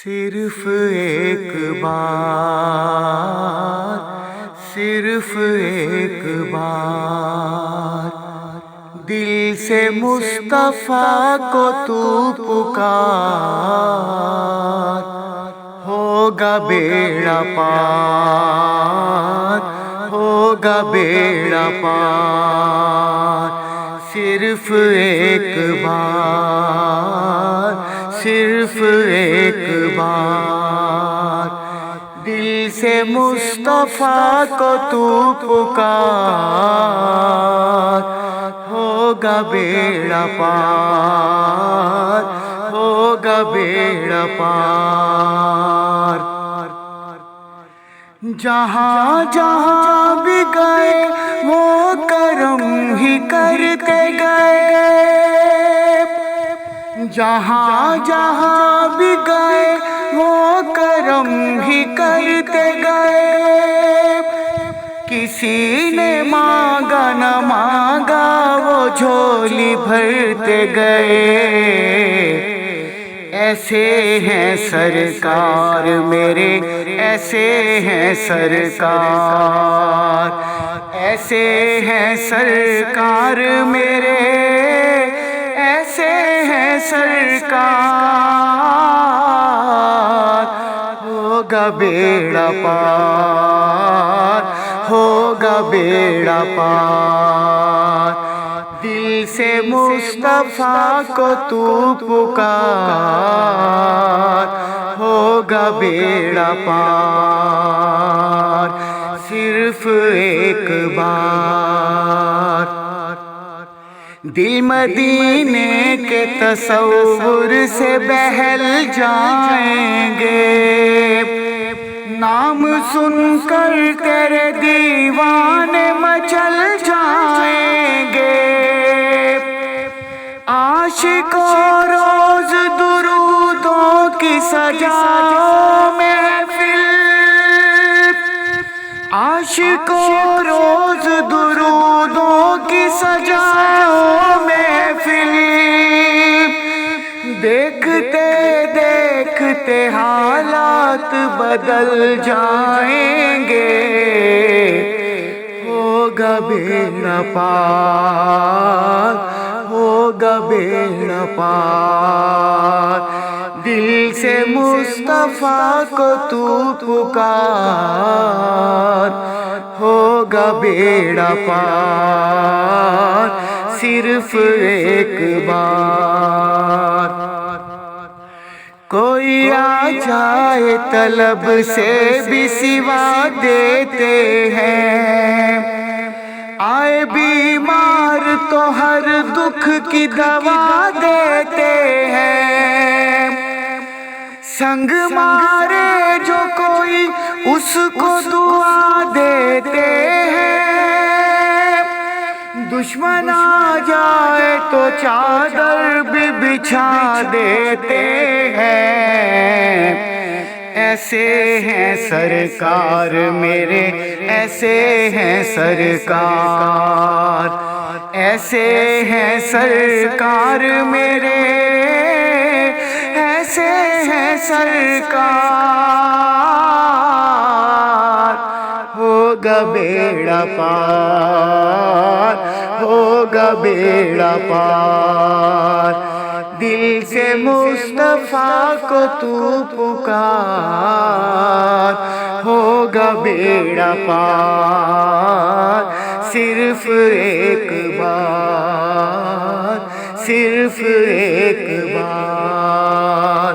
صرف ایک بار، صرف ایک بار دل سے مصطفیٰ کو تو پکار، ہوگا بیڑا پار، ہوگا بیڑا پار۔ صرف ایک بار، صرف ایک بار دل سے مصطفیٰ کو تو پکار، ہوگا بیڑا پار، ہوگا بیڑا پار۔ جہاں جہاں بھی گئے وہ کرم ہی کرتے گئے، جہاں جہاں بھی گئے وہ کرم ہی کرتے گئے۔ کسی نے مانگا نہ مانگا وہ جھولی بھرتے گئے۔ ایسے ہیں سرکار میرے، ایسے ہیں سرکار، ایسے ہیں سرکار میرے، ایسے ہیں سرکار۔ ہوگا بیڑا پار، ہوگا بیڑا پار دل سے مصطفیٰ کو تو پکار، ہوگا بیڑا پار۔ صرف ایک بار دل مدینے کے تصور سے بہل جائیں گے، نام سن کر تیرے دیوانے مچل جائیں گے۔ عاشقوں روز درودوں کی سجاؤ محفل، عاشقوں روز درودوں کی سجاؤ محفل، دیکھتے دیکھتے حالات بدل جائیں گے۔ ہوگا بیڑا پار، ہوگا بیڑا پار دل سے مصطفیٰ کو تو پکار، ہوگا بیڑا پار۔ صرف ایک بار کوئی آ جائے طلب سے بھی سوا دیتے ہیں، آئے بیمار تو ہر دکھ کی دوا دیتے ہیں۔ سنگ مارے جو کوئی اس کو دعا دیتے ہیں، دشمن آ جائے تو چادر بھی بچھا دیتے ہیں۔ ایسے ہیں سرکار میرے، ایسے ہیں سرکار، ایسے ہیں سرکار میرے، ایسے ہیں سرکار۔ ہوگا بیڑا پار، ہوگا بیڑا پار دل سے مصطفیٰ کو تو پکار، ہوگا بیڑا پار۔ صرف ایک بار، صرف ایک بار